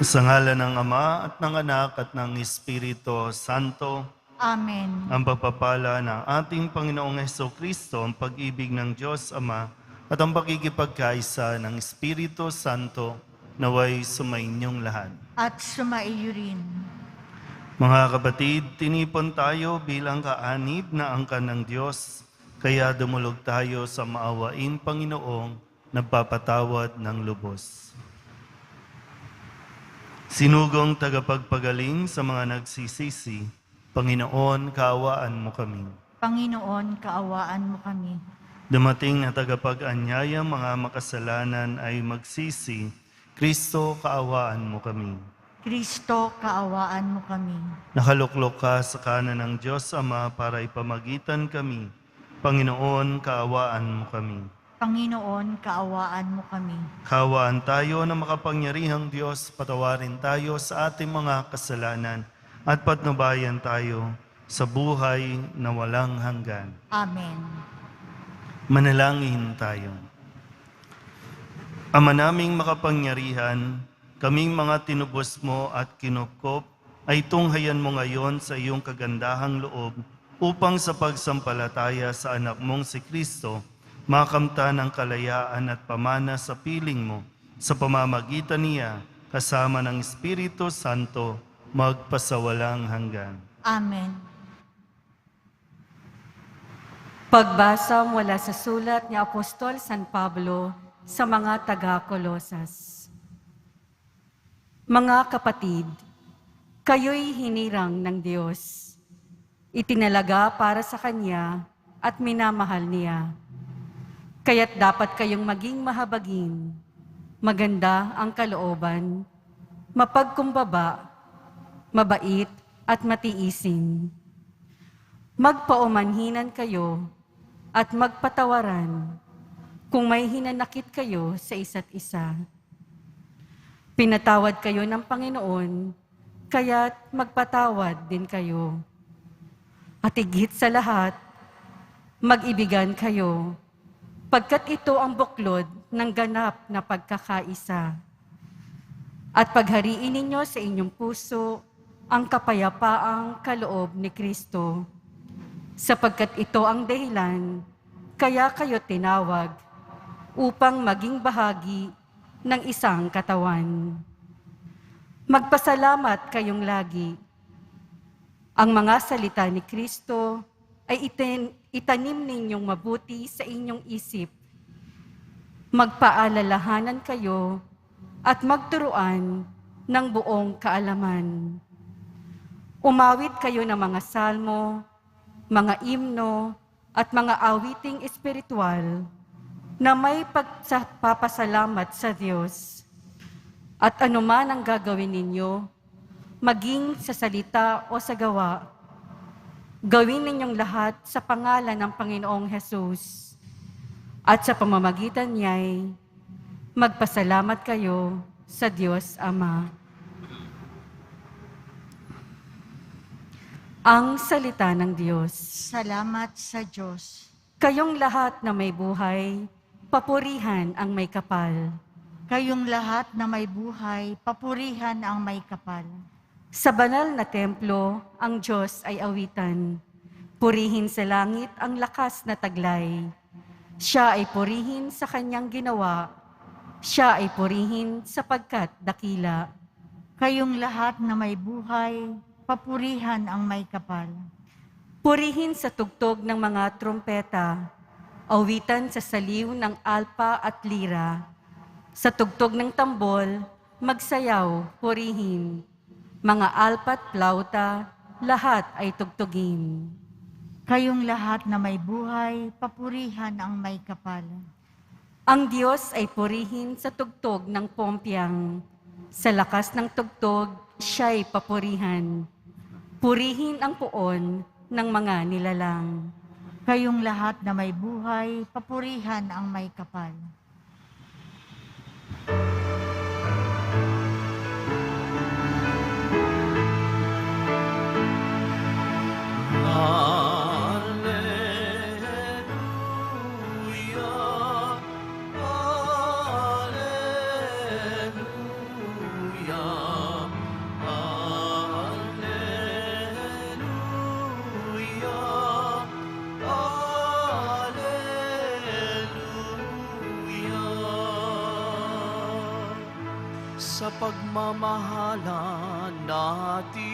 Sa ngalan ng Ama at ng Anak at ng Espiritu Santo, Amen. ang pagpapala ng ating Panginoong Hesukristo, ang pag-ibig ng Diyos Ama, at ang pakikipagkaisa ng Espiritu Santo, naway sumainyong lahat. At sumaiyo rin. Mga kapatid, tinipon tayo bilang kaanib na angkan ng Diyos, kaya dumulog tayo sa maawaing Panginoong nagpapatawad ng lubos. Sinugong tagapagpagaling sa mga nagsisisi, Panginoon, kaawaan mo kami. Panginoon, kaawaan mo kami. Dumating na tagapag-anyaya mga makasalanan ay magsisi, Kristo, kaawaan mo kami. Kristo, kaawaan mo kami. Nakaluklok ka sa kanan ng Diyos Ama para ipamagitan kami. Panginoon, kaawaan mo kami. Panginoon, kaawaan mo kami. Kaawaan tayo na makapangyarihang Diyos, patawarin tayo sa ating mga kasalanan at patnubayan tayo sa buhay na walang hanggan. Amen. Manalangin tayo. Ama naming makapangyarihan, kaming mga tinubos mo at kinupkop ay tunghayan mo ngayon sa iyong kagandahang loob upang sa pagsampalataya sa anak mong si Kristo, makamtan ang kalayaan at pamana sa piling mo sa pamamagitan niya kasama ng Espiritu Santo magpasawalang hanggan. Amen. Pagbasa mula sa sulat ni Apostol San Pablo sa mga taga-Kolosas. Mga kapatid, kayo'y hinirang ng Diyos. Itinalaga para sa Kanya at minamahal niya. Kaya't dapat kayong maging mahabagin, maganda ang kalooban, mapagkumbaba, mabait at matiisin. Magpaumanhinan kayo at magpatawaran kung may hinanakit kayo sa isa't isa. Pinatawad kayo ng Panginoon, kaya't magpatawad din kayo. At higit sa lahat, mag-ibigan kayo, pagkat ito ang buklod ng ganap na pagkakaisa. At paghariin ninyo sa inyong puso ang kapayapaang kaloob ni Kristo, sapagkat ito ang dahilan, kaya kayo tinawag upang maging bahagi ng isang katawan. Magpasalamat kayong lagi. Ang mga salita ni Kristo ay itanim ninyong mabuti sa inyong isip. Magpaalalahanan kayo at magturuan ng buong kaalaman. Umawit kayo ng mga salmo, mga imno, at mga awiting espiritual na may pagpapasalamat sa Diyos. At anuman ang gagawin ninyo, maging sa salita o sa gawa, gawin ninyong lahat sa pangalan ng Panginoong Hesus. At sa pamamagitan niya'y magpasalamat kayo sa Diyos Ama. Ang salita ng Diyos. Salamat sa Diyos. Kayong lahat na may buhay, papurihan ang may kapal. Kayong lahat na may buhay, papurihan ang may kapal. Sa banal na templo, ang Diyos ay awitan. Purihin sa langit ang lakas na taglay. Siya ay purihin sa kanyang ginawa. Siya ay purihin sapagkat dakila. Kayong lahat na may buhay, papurihan ang may kapal. Purihin sa tugtog ng mga trumpeta. Awitan sa saliw ng alpa at lira. Sa tugtog ng tambol, magsayaw, purihin. Mga alpa at plauta, lahat ay tugtugin. Kayong lahat na may buhay, papurihan ang may kapal. Ang Diyos ay purihin sa tugtog ng pompyang. Sa lakas ng tugtog, siya'y papurihan. Purihin ang puon ng mga nilalang. Kayong lahat na may buhay, papurihan ang may kapal. Alleluia, Alleluia. sa pagmamahalan natin.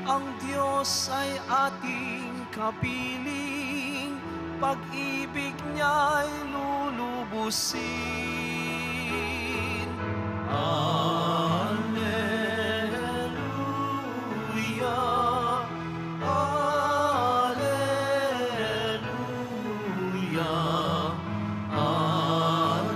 Ang Diyos ay ating kapiling, pag-ibig niya'y lulubusin. Alleluia, Alleluia, Alleluia, Alleluia.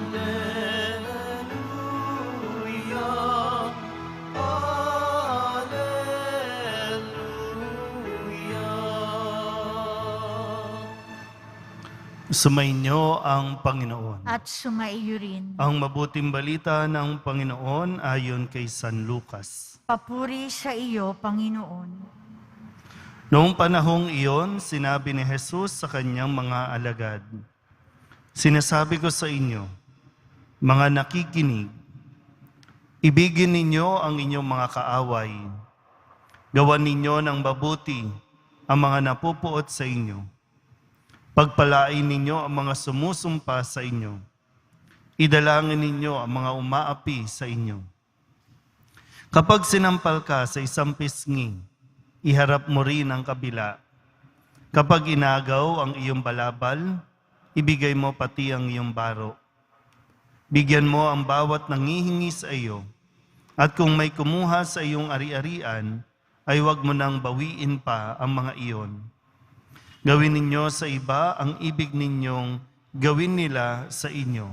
Sumainyo ang Panginoon. At sumaiyo rin. Ang mabuting balita ng Panginoon ayon kay San Lucas. Papuri sa iyo, Panginoon. Noong panahong iyon, sinabi ni Jesus sa kanyang mga alagad, "Sinasabi ko sa inyo, mga nakikinig, ibigin ninyo ang inyong mga kaaway. Gawan ninyo ng mabuti ang mga napupuot sa inyo. Pagpalain ninyo ang mga sumusumpa sa inyo. Idalangin ninyo ang mga umaapi sa inyo. Kapag sinampal ka sa isang pisngi, iharap mo rin ang kabila. Kapag inagaw ang iyong balabal, ibigay mo pati ang iyong baro. Bigyan mo ang bawat nangihingi sa iyo. At kung may kumuha sa iyong ari-arian, ay huwag mo nang bawiin pa ang mga iyon. Gawin ninyo sa iba ang ibig ninyong gawin nila sa inyo.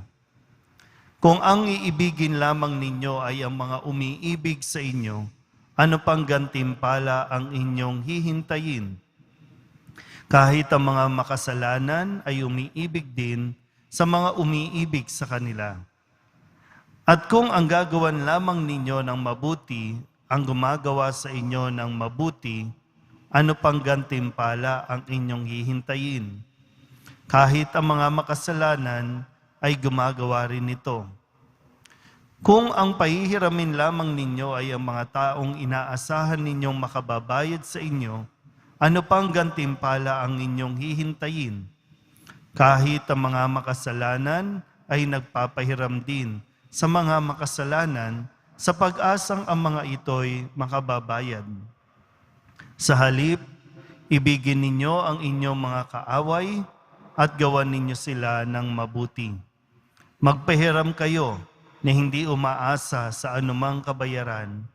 Kung ang iibigin lamang ninyo ay ang mga umiibig sa inyo, ano pang gantimpala ang inyong hihintayin? Kahit ang mga makasalanan ay umiibig din sa mga umiibig sa kanila. At kung ang gagawan lamang ninyo ng mabuti, ang gumagawa sa inyo ng mabuti, ano pang gantimpala ang inyong hihintayin? Kahit ang mga makasalanan ay gumagawa rin nito. Kung ang pahihiramin lamang ninyo ay ang mga taong inaasahan ninyong makababayad sa inyo, ano pang gantimpala ang inyong hihintayin? Kahit ang mga makasalanan ay nagpapahiram din sa mga makasalanan sa pag-asang ang mga ito'y makababayad. Sa halip, ibigin ninyo ang inyong mga kaaway at gawan ninyo sila ng mabuti. Magpahiram kayo na hindi umaasa sa anumang kabayaran.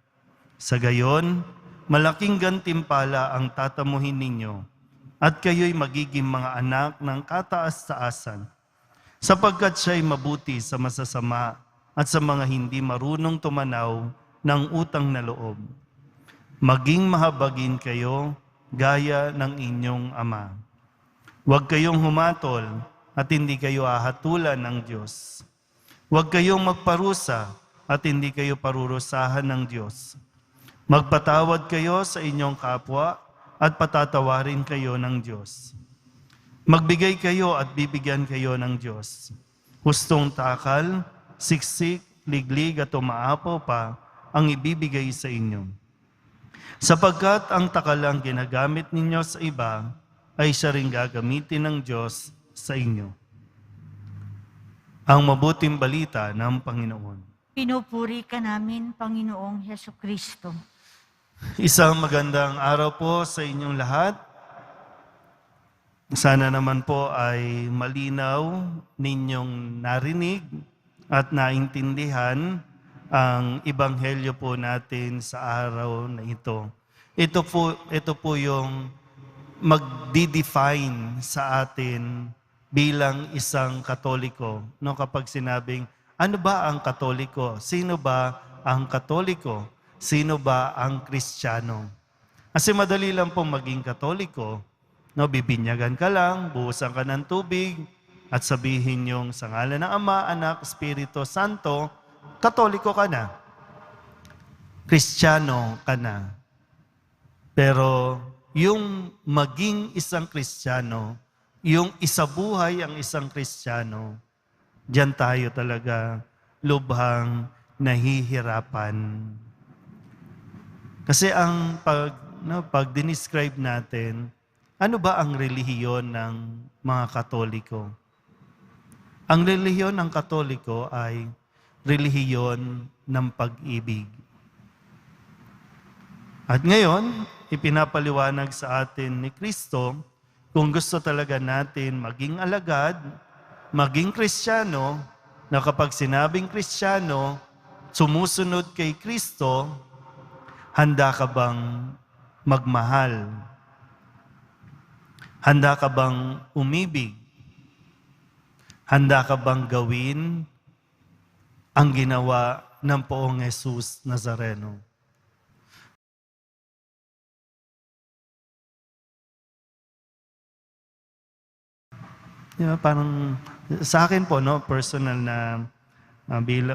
Sa gayon, malaking gantimpala ang tatamuhin ninyo at kayo'y magiging mga anak ng kataas-taasan, sapagkat siya'y mabuti sa masasama at sa mga hindi marunong tumanaw ng utang na loob. Maging mahabagin kayo gaya ng inyong Ama. Huwag kayong humatol at hindi kayo ahatulan ng Diyos. Huwag kayong magparusa at hindi kayo parurusahan ng Diyos. Magpatawad kayo sa inyong kapwa at patatawarin kayo ng Diyos. Magbigay kayo at bibigyan kayo ng Diyos. Hustong takal, siksik, liglig at umaapaw pa ang ibibigay sa inyo. Sapagkat ang takalang ginagamit ninyo sa iba ay siya rin gagamitin ng Diyos sa inyo. Ang mabuting balita ng Panginoon. Pinupuri ka namin, Panginoong Hesukristo. Isang magandang araw po sa inyong lahat. Sana naman po ay malinaw ninyong narinig at naintindihan ang ebanghelyo po natin sa araw na ito. Ito po yung magdi-define sa atin bilang isang Katoliko. No, kapag sinabing, ano ba ang Katoliko? Sino ba ang Katoliko? Sino ba ang Kristiyano? Kasi madali lang pong maging Katoliko. No, bibinyagan ka lang, buhusan ka ng tubig, at sabihin yung sa ngalan ng Ama, Anak, Espiritu Santo, Katoliko ka na. Kristiyano ka na. Pero yung maging isang Kristiyano, yung isabuhay ang isang Kristiyano, diyan tayo talaga lubhang nahihirapan. Kasi ang pag dinescribe natin, ano ba ang relihiyon ng mga Katoliko? Ang relihiyon ng Katoliko ay relihiyon ng pag-ibig. At ngayon, ipinapaliwanag sa atin ni Kristo kung gusto talaga natin maging alagad, maging Kristiyano, na kapag sinabing Kristiyano, sumusunod kay Kristo, handa ka bang magmahal? Handa ka bang umibig? Handa ka bang gawin ang ginawa ng Poong Jesus Nazareno? Parang sa akin po, no, personal na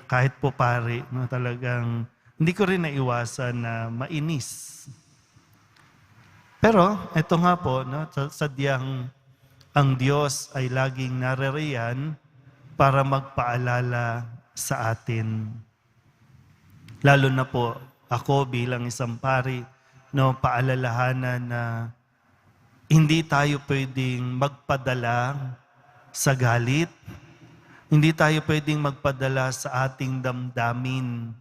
kahit po pare, no, talagang hindi ko rin naiwasan na mainis. Pero ito nga po, no, sadyang ang Diyos ay laging naririyan para magpaalala sa atin. Lalo na po ako bilang isang pari, no, paalalahanan na hindi tayo pwedeng magpadala sa galit. Hindi tayo pwedeng magpadala sa ating damdamin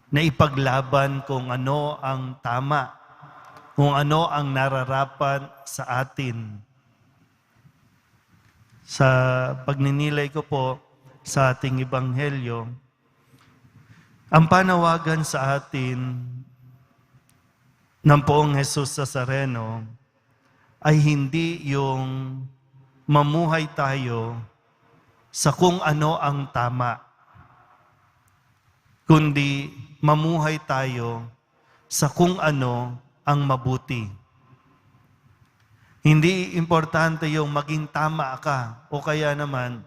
na ipaglaban kung ano ang tama, kung ano ang nararapat sa atin. Sa pagninilay ko po sa ating ebanghelyo, ang panawagan sa atin ng Poong Jesus Nazareno ay hindi yung mamuhay tayo sa kung ano ang tama, kundi mamuhay tayo sa kung ano ang mabuti. Hindi importante yung maging tama ka o kaya naman,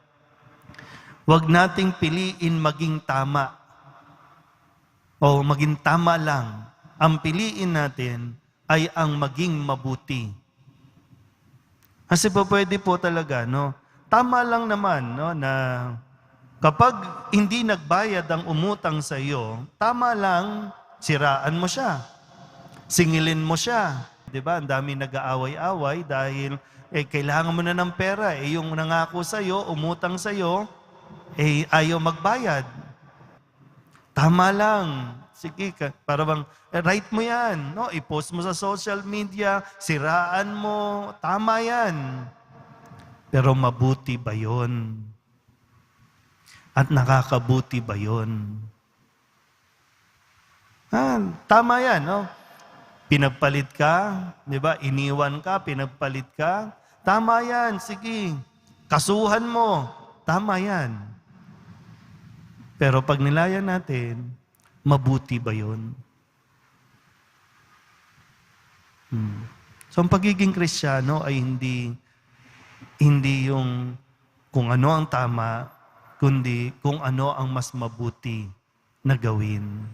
wag nating piliin maging tama o maging tama lang. Ang piliin natin ay ang maging mabuti. Kasi po pwede po talaga, no? Tama lang naman, no, na kapag hindi nagbayad ang umutang sa iyo, tama lang, siraan mo siya. Singilin mo siya. 'Di ba? Ang dami nag-aaway-away dahil kailangan mo na ng pera, yung nangako sa iyo, umutang sa iyo, ayaw magbayad. Tama lang. Sige, para bang write mo 'yan, no? I-post mo sa social media, siraan mo, tama 'yan. Pero mabuti ba 'yon? At nakakabuti ba 'yon? Tama 'yan, no? Pinagpalit ka, 'di ba? Iniwan ka, pinagpalit ka. Tama 'yan, sige. Kasuhan mo. Tama 'yan. Pero pag nilayan natin, mabuti ba 'yon? So ang pagiging Kristiyano ay hindi yung kung ano ang tama, kundi kung ano ang mas mabuti na gawin.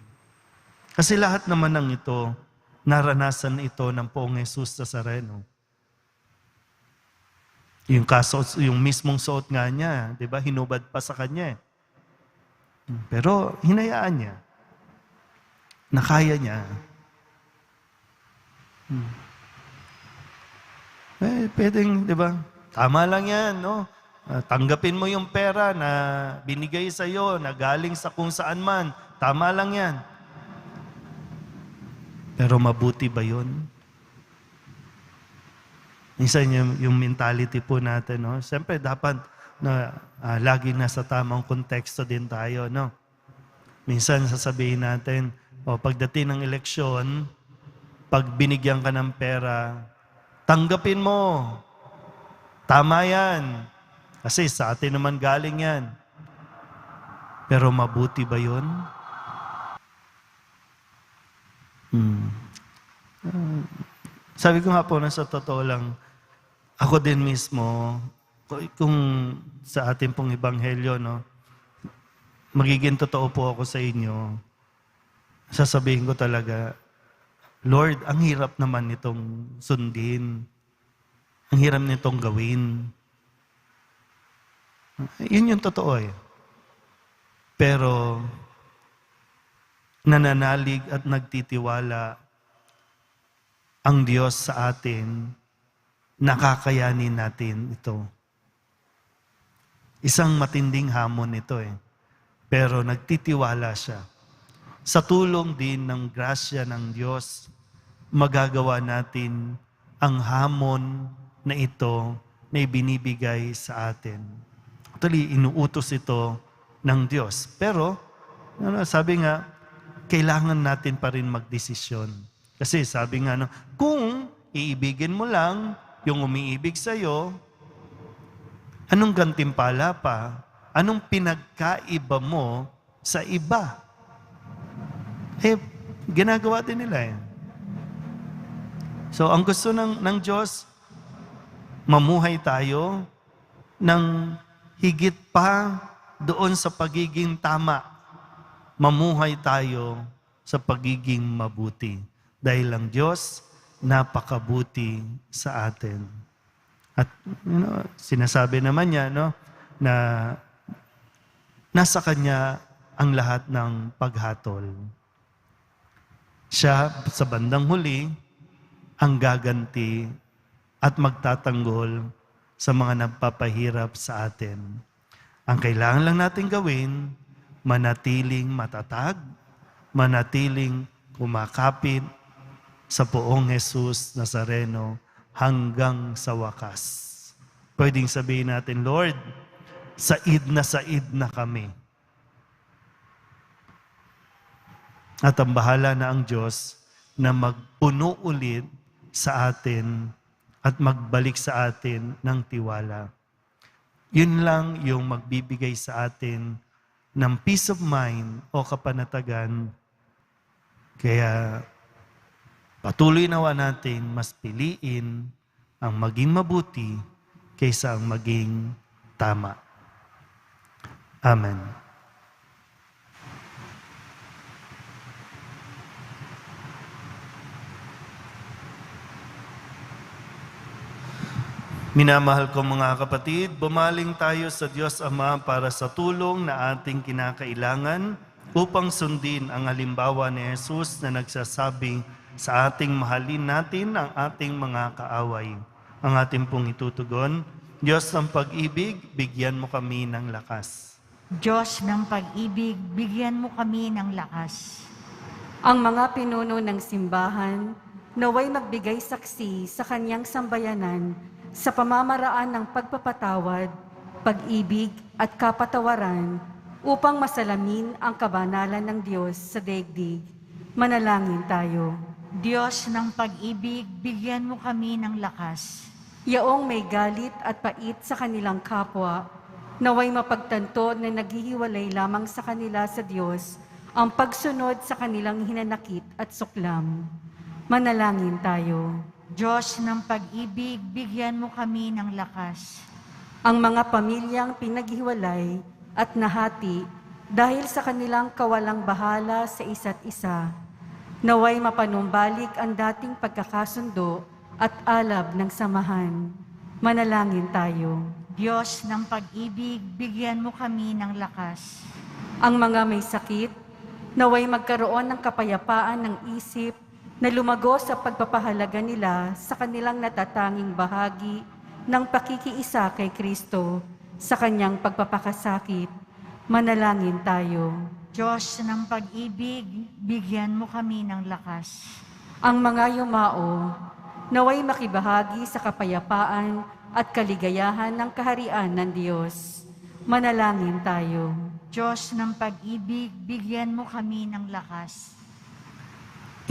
Kasi lahat naman ng ito, naranasan ito ng Poong Jesus Nazareno. Yung mismong suot nga niya, 'di ba? Hinubad pa sa kanya. Pero hinayaan niya. Nakaya niya. Pwedeng, 'di ba? Tama lang 'yan, no? Tanggapin mo yung pera na binigay sa iyo, na galing sa kung saan man. Tama lang 'yan. Pero mabuti ba 'yon? Minsan yung mentality po natin, no? Siyempre dapat na lagi nasa tamang konteksto din tayo, no? Minsan sasabihin natin, pagdating ng eleksyon, pag binigyan ka ng pera, tanggapin mo. Tama yan. Kasi sa atin naman galing yan. Pero mabuti ba yun? Sabi ko nga po na sa totoo lang, ako din mismo, kung sa ating pong ebanghelyo, no, magiging totoo po ako sa inyo, sasabihin ko talaga, Lord, ang hirap naman nitong sundin. Ang hirap nitong gawin. Yun yung totoo eh. Pero, nananalig at nagtitiwala ang Diyos sa atin, nakakayanin natin ito. Isang matinding hamon ito eh. pero nagtitiwala siya. Sa tulong din ng grasya ng Diyos, magagawa natin ang hamon na ito na ibinibigay sa atin. Actually, inuutos ito ng Diyos. Pero, sabi nga, kailangan natin pa rin magdesisyon. Kasi sabi nga, kung iibigin mo lang yung umiibig sa'yo, anong gantimpala pa? Anong pinagkaiba mo sa iba? Ginagawa din nila yan. So, ang gusto ng Diyos, mamuhay tayo ng higit pa doon sa pagiging tama. Mamuhay tayo sa pagiging mabuti. Dahil ang Diyos, napakabuti sa atin. At sinasabi naman niya na nasa Kanya ang lahat ng paghatol. Siya, sa bandang huli, ang gaganti at magtatanggol sa mga nagpapahirap sa atin. Ang kailangan lang natin gawin, manatiling matatag, manatiling kumakapit sa poong Jesus Nazareno hanggang sa wakas. Pwedeng sabihin natin, Lord, said na kami. At ang bahala na ang Diyos na magpuno ulit sa atin at magbalik sa atin ng tiwala. Yun lang yung magbibigay sa atin ng peace of mind o kapanatagan. Kaya patuloy nawa natin mas piliin ang maging mabuti kaysa ang maging tama. Amen. Minamahal ko mga kapatid, bumaling tayo sa Diyos Ama para sa tulong na ating kinakailangan upang sundin ang halimbawa ni Jesus na nagsasabing sa ating mahalin natin ang ating mga kaaway. Ang ating pong itutugon, Diyos ng pag-ibig, bigyan mo kami ng lakas. Diyos ng pag-ibig, bigyan mo kami ng lakas. Ang mga pinuno ng simbahan, naway magbigay saksi sa kanyang sambayanan sa pamamaraan ng pagpapatawad, pag-ibig at kapatawaran upang masalamin ang kabanalan ng Diyos sa daigdig. Manalangin tayo. Diyos ng pag-ibig, bigyan mo kami ng lakas. Yaong may galit at pait sa kanilang kapwa, naway mapagtanto na naghihiwalay lamang sa kanila sa Diyos ang pagsunod sa kanilang hinanakit at suklam. Manalangin tayo. Diyos ng pag-ibig, bigyan mo kami ng lakas. Ang mga pamilyang pinaghiwalay at nahati dahil sa kanilang kawalang bahala sa isa't isa, naway mapanumbalik ang dating pagkakasundo at alab ng samahan. Manalangin tayo. Diyos ng pag-ibig, bigyan mo kami ng lakas. Ang mga may sakit, naway magkaroon ng kapayapaan ng isip na lumago sa pagpapahalaga nila sa kanilang natatanging bahagi ng pakikiisa kay Kristo sa kanyang pagpapakasakit. Manalangin tayo. Diyos ng pag-ibig, bigyan mo kami ng lakas. Ang mga yumao, naway makibahagi sa kapayapaan at kaligayahan ng kaharian ng Diyos. Manalangin tayo. Diyos ng pag-ibig, bigyan mo kami ng lakas.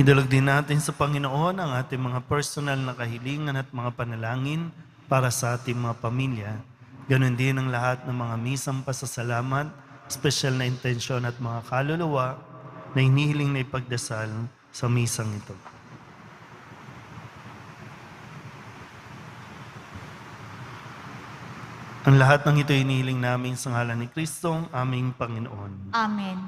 Idulog din natin sa Panginoon ang ating mga personal na kahilingan at mga panalangin para sa ating mga pamilya. Ganon din ang lahat ng mga misang pasasalamat, special na intensyon at mga kaluluwa na hinihiling na ipagdasal sa misang ito. Ang lahat ng ito hinihiling namin sa ngalan ni Kristong aming Panginoon. Amen.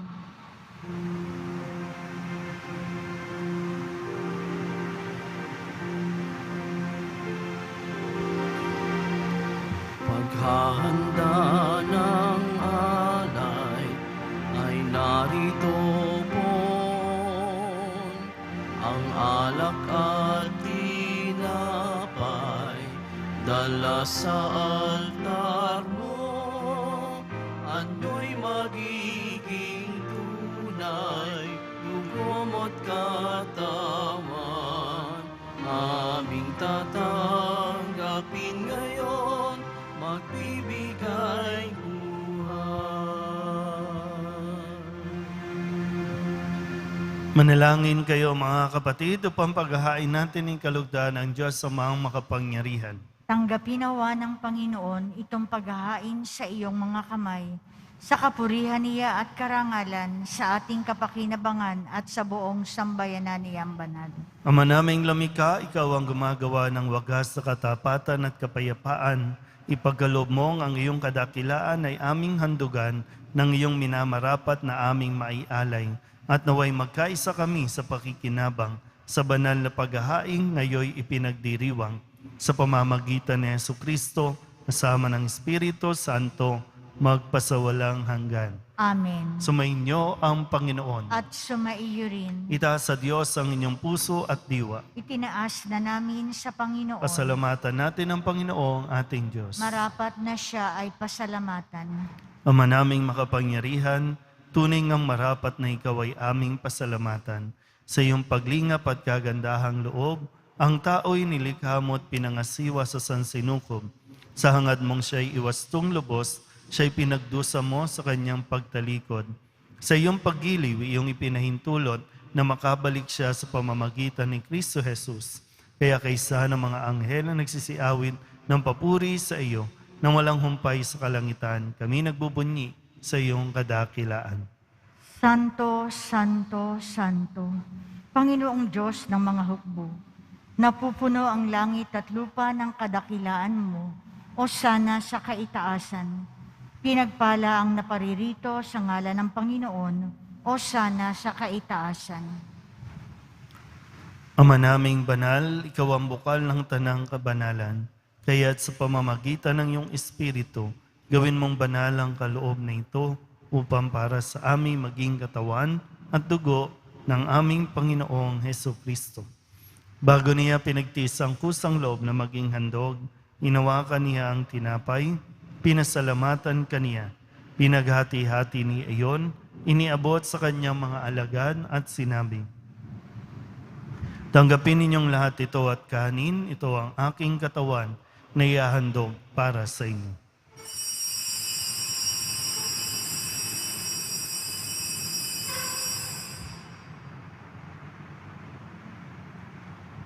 Paghahanda ng alay ay narito po ang alak at tinapay dala sa altar mo, ano'y magiging aming tatanggapin ngayon, magbibigay buhay. Manalangin kayo mga kapatid upang paghahain natin ng kalugdan ng Diyos sa mga makapangyarihan. Tanggapin nawa ng Panginoon itong paghahain sa iyong mga kamay, sa kapurihan niya at karangalan, sa ating kapakinabangan at sa buong sambayanan niyang banal. Ama naming lumikha, ikaw ang gumagawa ng wagas sa katapatan at kapayapaan. Ipagkaloob mo ang iyong kadakilaan ay aming handugan ng iyong minamarapat na aming maialay. At naway magkaisa kami sa pakikinabang sa banal na paghahain ngayoy ipinagdiriwang sa pamamagitan ni Jesucristo kasama ng Espiritu Santo magpasawalang hanggan. Amen. Sumainyo ang Panginoon. At sumaiyo rin. Itaas sa Diyos ang inyong puso at diwa. Itinaas na namin sa Panginoon. Pasalamatan natin ang Panginoong ating Diyos. Marapat na siya ay pasalamatan. Ama naming makapangyarihan, tunay ngang marapat na ikaw ay aming pasalamatan. Sa iyong paglingap at kagandahang loob, ang tao'y nilikha mo at pinangasiwa sa sansinukob. Sa hangad mong siya'y iwastong lubos, siya'y pinagdusa mo sa kanyang pagtalikod. Sa iyong paggiliw, iyong ipinahintulot na makabalik siya sa pamamagitan ni Kristo Jesus. Kaya kaysa ng mga anghel na nagsisiawit ng papuri sa iyo, nang walang humpay sa kalangitan, kami nagbubunyi sa iyong kadakilaan. Santo, Santo, Santo, Panginoong Diyos ng mga hukbo, napupuno ang langit at lupa ng kadakilaan mo, o sana sa kaitaasan. Pinagpala ang naparirito sa ngalan ng Panginoon, o sana sa kaitaasan. Ama naming banal, ikaw ang bukal ng tanang kabanalan, kaya't sa pamamagitan ng iyong Espiritu, gawin mong banal ang kaloob na ito upang para sa aming maging katawan at dugo ng aming Panginoong Hesukristo. Bago niya pinagtiis ang kusang loob na maging handog, inawakan niya ang tinapay, pinasalamatan kaniya, pinaghati-hati ni iyon, iniabot sa kanyang mga alagad at sinabi, "Tanggapin ninyong lahat ito at kanin, ito ang aking katawan na iahandog para sa inyo."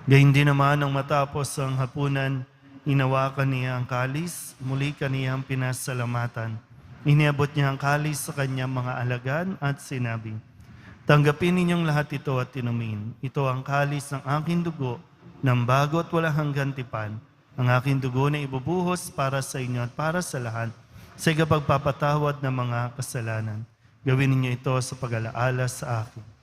Gayun din naman nang matapos ang hapunan, inawakan niya ang kalis, muli kaniyang pinasalamatan. Iniabot niya ang kalis sa kanyang mga alagad at sinabi, "Tanggapin ninyong lahat ito at inumin. Ito ang kalis ng aking dugo, ng bago at walang hanggang tipan. Ang aking dugo na ibubuhos para sa inyo at para sa lahat, sa ikapagpapatawad ng mga kasalanan. Gawin ninyo ito sa pag-alaala sa akin."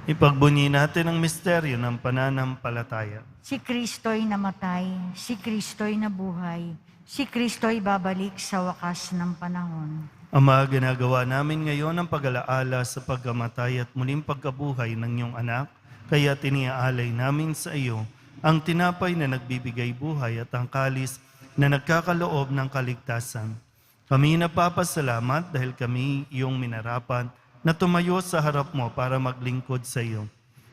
Ipagbunyi natin ang misteryo ng pananampalataya. Si Kristo'y namatay, si Kristo'y nabuhay, si Kristo'y babalik sa wakas ng panahon. Ama, ginagawa namin ngayon ang pag-alaala sa pagkamatay at muling pagkabuhay ng iyong anak, kaya tiniaalay namin sa iyo ang tinapay na nagbibigay buhay at ang kalis na nagkakaloob ng kaligtasan. Kami napapasalamat dahil kami iyong minarapat na tumayo sa harap mo para maglingkod sa iyo.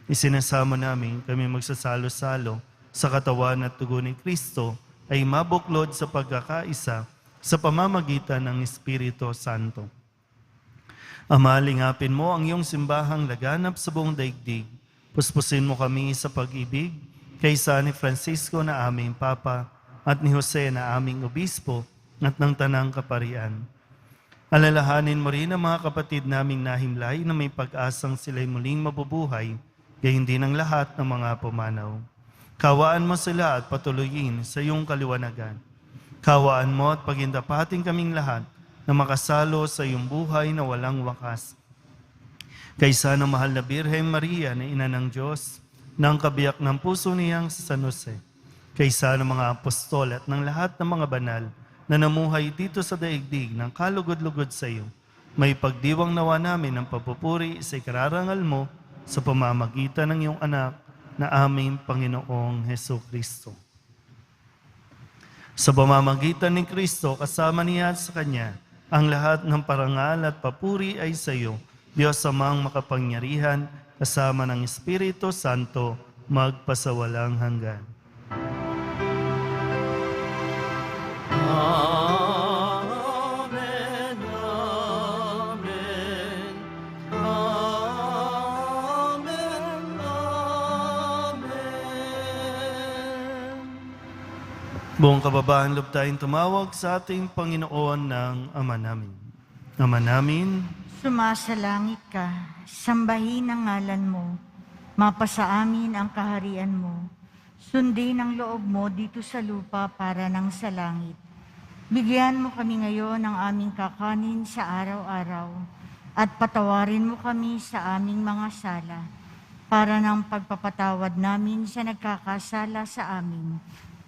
Isinasama namin kami magsasalo-salo sa katawan at dugo ni Kristo ay mabuklod sa pagkakaisa sa pamamagitan ng Espiritu Santo. Ama, lingapin mo ang iyong simbahang laganap sa buong daigdig. Puspusin mo kami sa pag-ibig kaysa ni Francisco na aming Papa at ni Jose na aming Obispo at ng Tanang Kaparian. Alalahanin mo rin ang mga kapatid naming nahimlay na may pag-asang sila'y muling mabubuhay, gayon din ang lahat ng mga pumanaw. Kawaan mo sila at patuloyin sa iyong kaliwanagan. Kawaan mo at pagindapating kaming lahat na makasalo sa iyong buhay na walang wakas. Kaysa ng mahal na Birheng Maria na Ina ng Diyos, ng kabiyak ng puso niyang sa San Jose, kaysa ng mga apostol at ng lahat ng mga banal na namuhay dito sa daigdig ng kalugod-lugod sa iyo, may pagdiwang nawa namin ng papupuri sa ikararangal mo sa pamamagitan ng iyong anak na aming Panginoong Hesukristo. Sa pamamagitan ni Kristo, kasama niya at sa Kanya, Ang lahat ng parangal at papuri ay sa iyo, Diyos Amang makapangyarihan, kasama ng Espiritu Santo, magpasawalang hanggan. Amen, amen, amen, amen. Buong kababahan, loob tayong tumawag sa ating Panginoon ng Ama namin. Ama namin, Sumasalangit ka, sambahin ang ngalan mo, mapasa amin ang kaharian mo, sundin ang loob mo dito sa lupa para nang sa langit. Bigyan mo kami ngayon ng aming kakanin sa araw-araw, at patawarin mo kami sa aming mga sala, para ng pagpapatawad namin sa nagkakasala sa amin.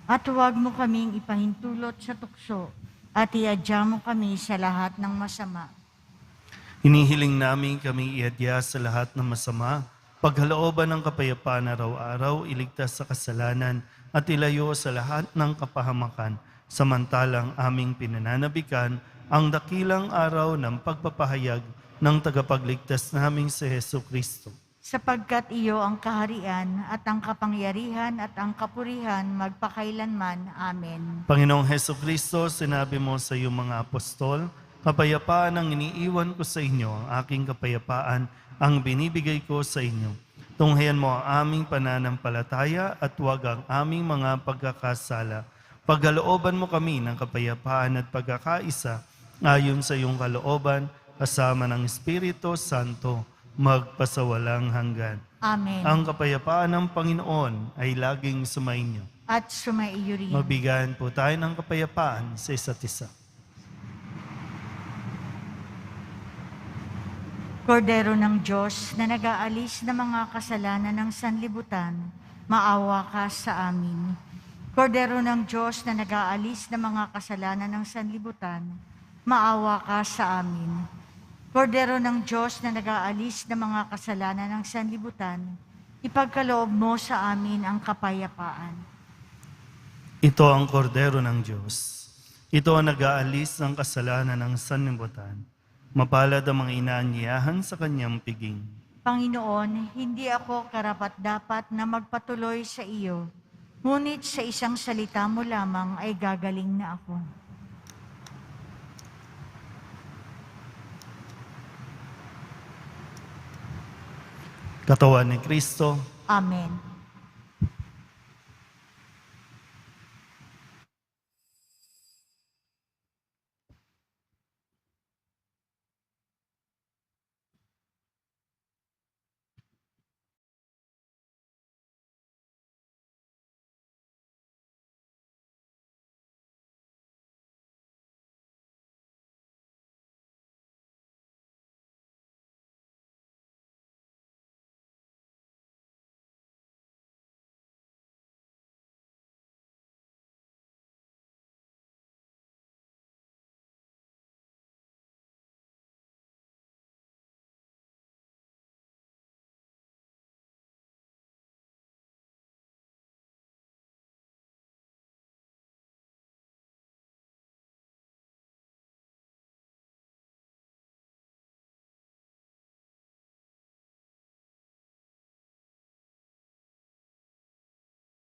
At huwag mo kaming ipahintulot sa tukso, at iadya mo kami sa lahat ng masama. hinihiling namin kami iadya sa lahat ng masama, paghalooban ng kapayapaan araw-araw, iligtas sa kasalanan, at ilayo sa lahat ng kapahamakan, samantalang aming pinananabikan ang dakilang araw ng pagpapahayag ng tagapagligtas naming si Hesu Kristo. Sapagkat iyo ang kaharian at ang kapangyarihan at ang kapurihan magpakailanman. Amen. Panginoong Hesu Kristo, sinabi mo sa iyong mga apostol, kapayapaan ang iniiwan ko sa inyo, ang aking kapayapaan ang binibigay ko sa inyo. Tunghayan mo ang aming pananampalataya at huwag ang aming mga pagkakasala. Pagkalooban mo kami ng kapayapaan at pagkakaisa ayon sa iyong kalooban, kasama ng Espiritu Santo, magpasawalang hanggan. Amen. Ang kapayapaan ng Panginoon ay laging sumainyo. At sumaiyo rin. Mabigayan po tayo ng kapayapaan sa isa't isa. Kordero ng Diyos na nag-aalis ng mga kasalanan ng sanlibutan, maawa ka sa amin. Kordero ng Diyos na nag-aalis ng mga kasalanan ng sanlibutan, maawa ka sa amin. Kordero ng Diyos na nag-aalis ng mga kasalanan ng sanlibutan, ipagkaloob mo sa amin ang kapayapaan. Ito ang kordero ng Diyos. Ito ang nag-aalis ng kasalanan ng sanlibutan. Mapalad ang mga inaanyayahan sa kanyang piging. Panginoon, hindi ako karapat-dapat na magpatuloy sa iyo, ngunit sa isang salita mo lamang ay gagaling na ako. Katawan ni Kristo, Amen.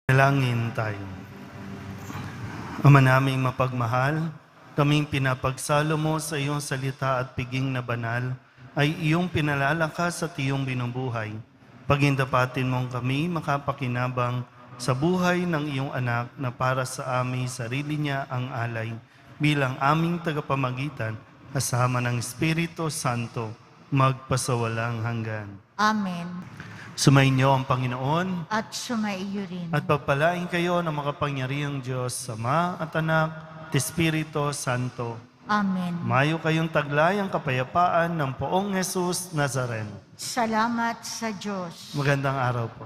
Dalangin tayo. Ama naming mapagmahal, kaming pinapagsalo mo sa iyong salita at piging na banal, ay iyong pinalalakas at iyong binubuhay. Pagindapatin mong kami makapakinabang sa buhay ng iyong anak na para sa aming sarili niya ang alay, bilang aming tagapamagitan, kasama ng Espiritu Santo, magpasawalang hanggan. Amen. Sumainyo ang Panginoon, At sumaiyo rin. at pagpalain kayo ng makapangyarihang Diyos, Ama at Anak, at Espiritu Santo. Amen. Mayo kayong taglay ang kapayapaan ng Poong Jesus Nazareno. Salamat sa Diyos. Magandang araw po.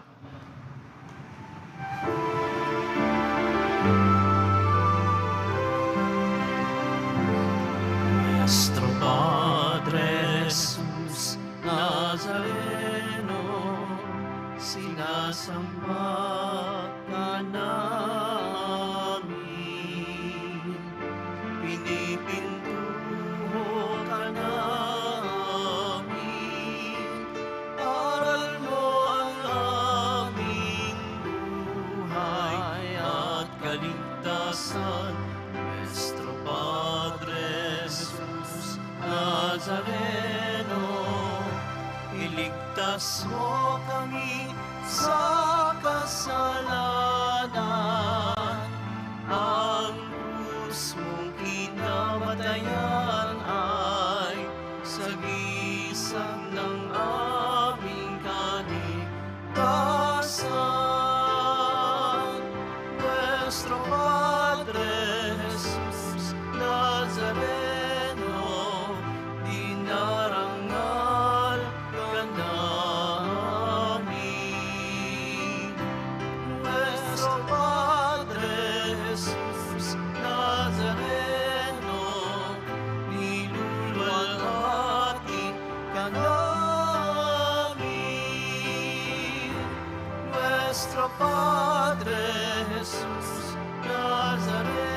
Nuestro Padre Jesus Nazareno, sinasamba ka namin, pinipintuho Nazareno, iligtas mo kami sa kasalanan. Ang krus mong kinamatayan ay sagisag ng aming kaligtasan. Nuestro Padre Jesus Nazareno, dinarangal ka namin. Nuestro Padre Jesus Nazareno, niluluwalhati ka namin. Nuestro Padre Jesus Nazareno,